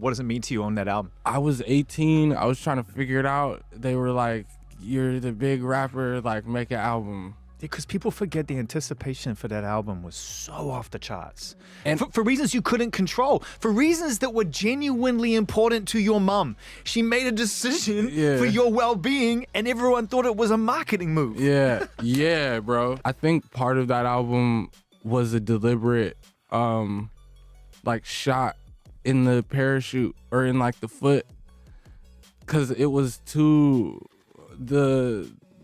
What does it mean to you on that album? I was 18. I was trying to figure it out. They were like, "You're the big rapper. Like, make an album." Because people forget the anticipation for that album was so off the charts. And for reasons you couldn't control. For reasons that were genuinely important to your mum. She made a decision for your well-being and everyone thought it was a marketing move. Yeah, yeah, bro. I think part of that album was a deliberate, like, shot in the parachute or in, like, the foot. Because it was too...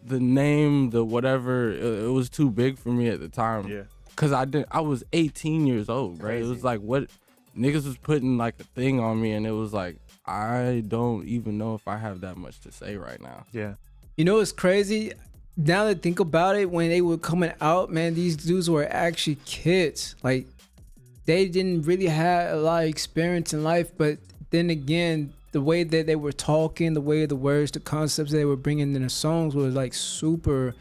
The name, the whatever, it was too big for me at the time. Yeah. Cause I was 18 years old, right? Crazy. It was like, what niggas was putting like a thing on me, and it was like, I don't even know if I have that much to say right now. Yeah. You know what's crazy? Now that I think about it, when they were coming out, man, these dudes were actually kids. Like, they didn't really have a lot of experience in life, but then again, the way that they were talking, the way the words, the concepts they were bringing in the songs was like super,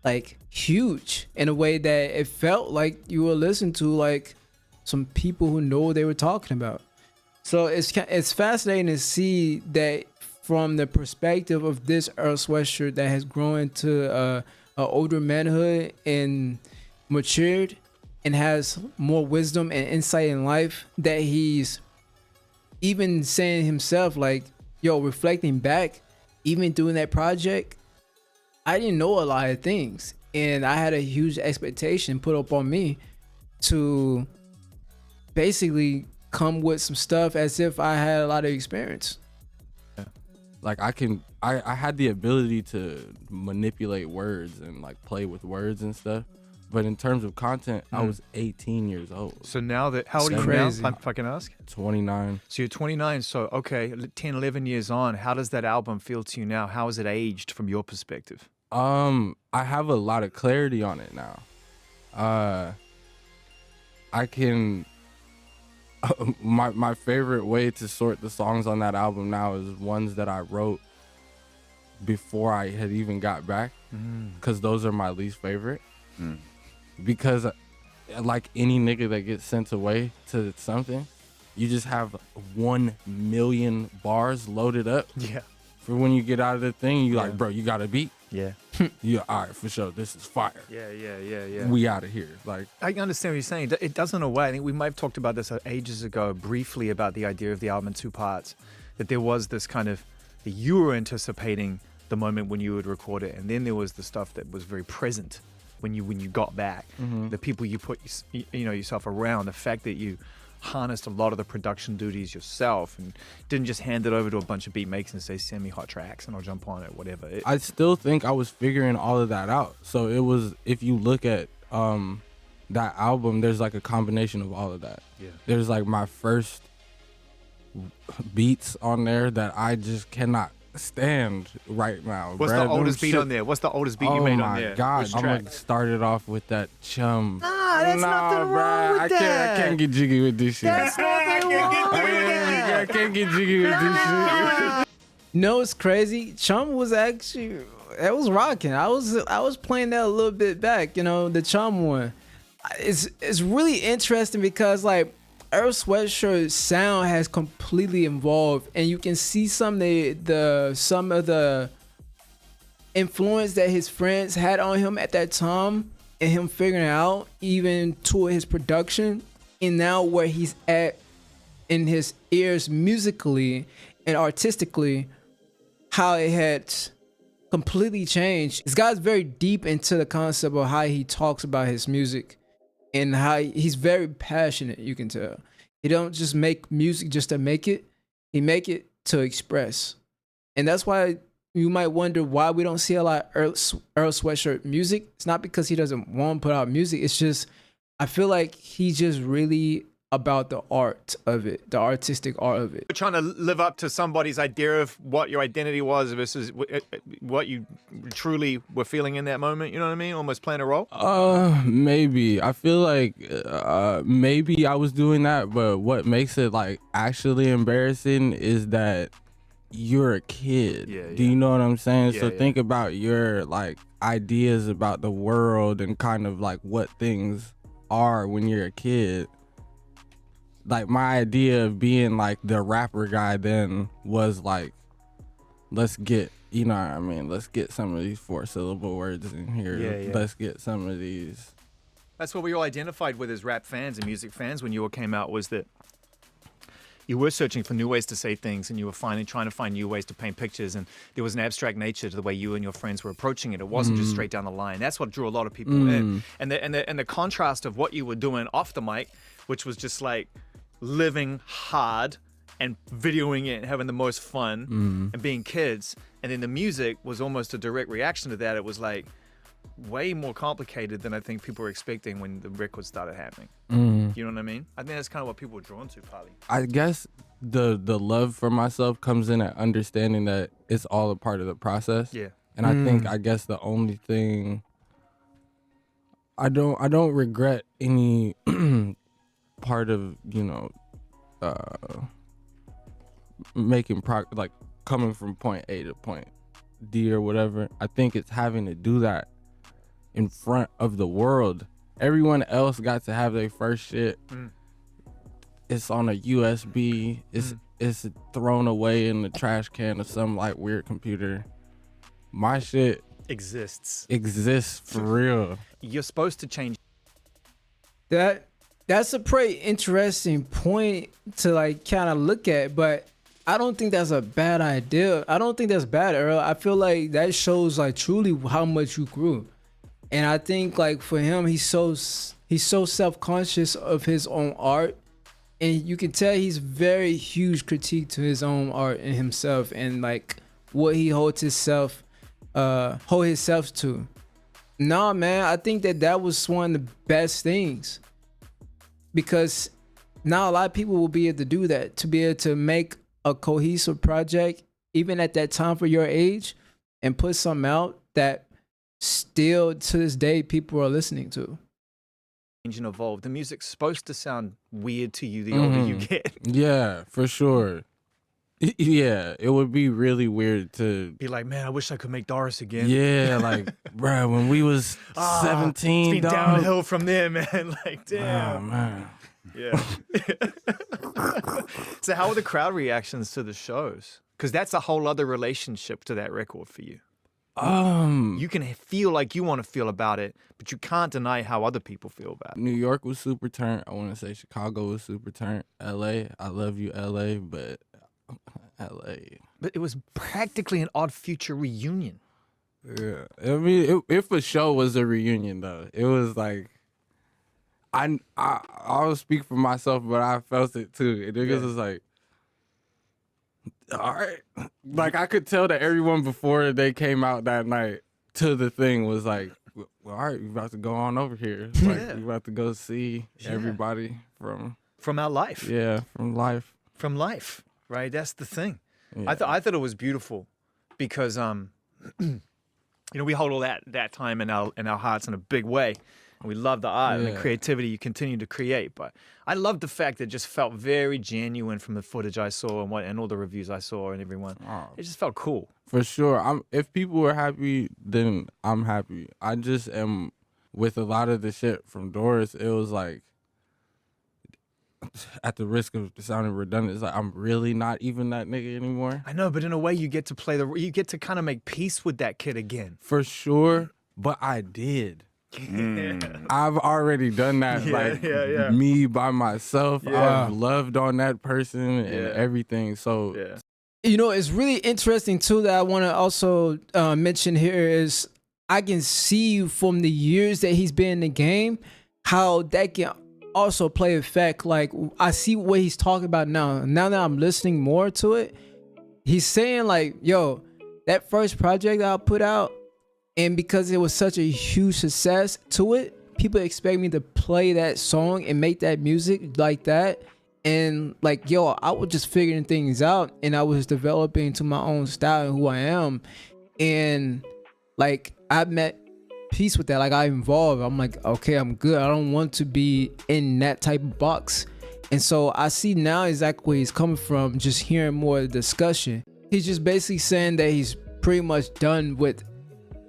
like, huge in a way that it felt like you were listening to like some people who know what they were talking about. So it's fascinating to see that from the perspective of this Earl Sweatshirt that has grown into a older manhood and matured and has more wisdom and insight in life, that he's even saying himself, like, yo, reflecting back, even doing that project, I didn't know a lot of things. And I had a huge expectation put up on me to basically come with some stuff as if I had a lot of experience. Like, I had the ability to manipulate words and like play with words and stuff. But in terms of content, I was 18 years old. So now that, how old are you Crazy. now, if I can ask? 29. So you're 29, so okay, 10, 11 years on, how does that album feel to you now? How is it aged from your perspective? I have a lot of clarity on it now. I can, my favorite way to sort the songs on that album now is ones that I wrote before I had even got back, because those are my least favorite. Because like any nigga that gets sent away to something, you just have 1 million bars loaded up. Yeah. For when you get out of the thing, you like, bro, you got a beat? Yeah. Yeah, all right, for sure. This is fire. Yeah. We out of here. Like, I understand what you're saying. It does in a way. I think we might have talked about this ages ago, briefly, about the idea of the album in two parts. That there was this kind of, that you were anticipating the moment when you would record it, and then there was the stuff that was very present when you got back. The people you put yourself around, the fact that you harnessed a lot of the production duties yourself and didn't just hand it over to a bunch of beat makers and say, send me hot tracks and I'll jump on it, whatever. I still think I was figuring all of that out. So it was, if you look at that album, there's like a combination of all of that. Yeah. There's like my first beats on there that I just cannot stand right now. What's the oldest beat on there? What's the oldest beat you made on there? Oh my God, Which I'm track? gonna start it off with that Chum. That's nothing wrong bruh, with that. I can't get jiggy with this shit. That's nothing wrong with that. I can't get jiggy with this shit. No, it's crazy. Chum was actually, that was rocking. I was playing that a little bit back, the Chum one. It's really interesting because like Earl Sweatshirt's sound has completely evolved, and you can see some of the influence that his friends had on him at that time, and him figuring out even to his production, and now where he's at in his ears musically and artistically, how it had completely changed. This guy's very deep into the concept of how he talks about his music and how he's very passionate, you can tell. He don't just make music just to make it. He make it to express. And that's why you might wonder why we don't see a lot of Earl Sweatshirt music. It's not because he doesn't want to put out music. It's just, I feel like he's just really about the art of it, the artistic art of it. You're trying to live up to somebody's idea of what your identity was versus what you truly were feeling in that moment. You know what I mean? Almost playing a role. Maybe. I feel like maybe I was doing that, but what makes it like actually embarrassing is that you're a kid. Do you know what I'm saying? So think about your like ideas about the world and kind of like what things are when you're a kid. like my idea of being like the rapper guy then was like, let's get, you know what I mean, let's get some of these 4-syllable words in here. Yeah. Let's get some of these. That's what we all identified with as rap fans and music fans when you all came out, was that you were searching for new ways to say things, and you were trying to find new ways to paint pictures, and there was an abstract nature to the way you and your friends were approaching it. It wasn't just straight down the line. That's what drew a lot of people in. And the contrast of what you were doing off the mic, which was just like living hard and videoing it and having the most fun and being kids. And then the music was almost a direct reaction to that. It was like way more complicated than I think people were expecting when the record started happening. You know what I mean? I think that's kind of what people were drawn to, probably. I guess the love for myself comes in at understanding that it's all a part of the process. Yeah. And I guess the only thing I don't regret any part of, you know, making like coming from point A to point D or whatever. I think it's having to do that in front of the world. Everyone else got to have their first shit. It's on a USB. It's thrown away in the trash can of some like weird computer. My shit Exists for real. You're supposed to change. That's a pretty interesting point to like kind of look at, but I don't think that's a bad idea. I don't think that's bad, Earl. I feel like that shows like truly how much you grew. And I think like for him, he's so self-conscious of his own art, and you can tell he's very huge critique to his own art and himself, and like what he holds himself to. Nah, man, I think that was one of the best things, because now a lot of people will be able to do that, to be able to make a cohesive project even at that time for your age and put something out that still to this day people are listening to. And evolve. The music's supposed to sound weird to you the older you get. Yeah, for sure. Yeah, it would be really weird to be like, man, I wish I could make Doris again. Yeah, like, bro, when we was 17, it's been downhill from there, man. Like, damn. Oh, man. Yeah. So how were the crowd reactions to the shows? Because that's a whole other relationship to that record for you. You can feel like you want to feel about it, but you can't deny how other people feel about it. New York was super turned. I want to say Chicago was super turned. LA, I love you, LA, but LA. But it was practically an Odd Future reunion. Yeah, I mean, it for sure was a reunion though. It was like, I'll speak for myself, but I felt it too. And niggas was like, all right. Like, I could tell that everyone before they came out that night to the thing was like, well, all right, we about to go on over here. Like, we about to go see everybody from our life. Yeah, from life. From life, right? That's the thing. Yeah. I thought it was beautiful because, you know, we hold all that time in our hearts in a big way. And we love the art and the creativity you continue to create. But I love the fact that it just felt very genuine from the footage I saw and all the reviews I saw and everyone. It just felt cool. For sure. If people were happy, then I'm happy. I just am, with a lot of the shit from Doris, it was like, at the risk of sounding redundant, it's like, I'm really not even that nigga anymore. I know, but in a way you get to you get to kind of make peace with that kid again. For sure, but I did. I've already done that, me by myself. I've loved on that person and everything. So, you know, it's really interesting too that I want to also mention here is I can see from the years that he's been in the game how that can also play effect. Like, I see what he's talking about now. Now that I'm listening more to it, he's saying like, yo, that first project I put out, and because it was such a huge success to it, people expect me to play that song and make that music like that. And like, yo, I was just figuring things out and I was developing to my own style and who I am. And like, I met peace with that. Like, I evolved. I'm like, okay, I'm good. I don't want to be in that type of box. And so I see now exactly where he's coming from, just hearing more discussion. He's just basically saying that he's pretty much done with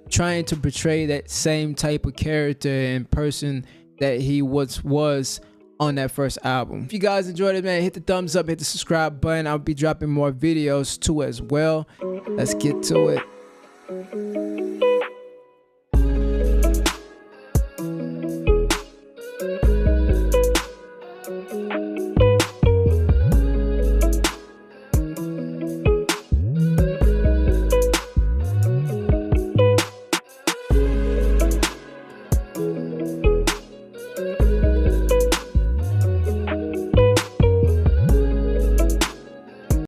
trying to portray that same type of character and person that he once was on that first album. If you guys enjoyed it, man, hit the thumbs up, hit the subscribe button. I'll be dropping more videos too as well. Let's get to it.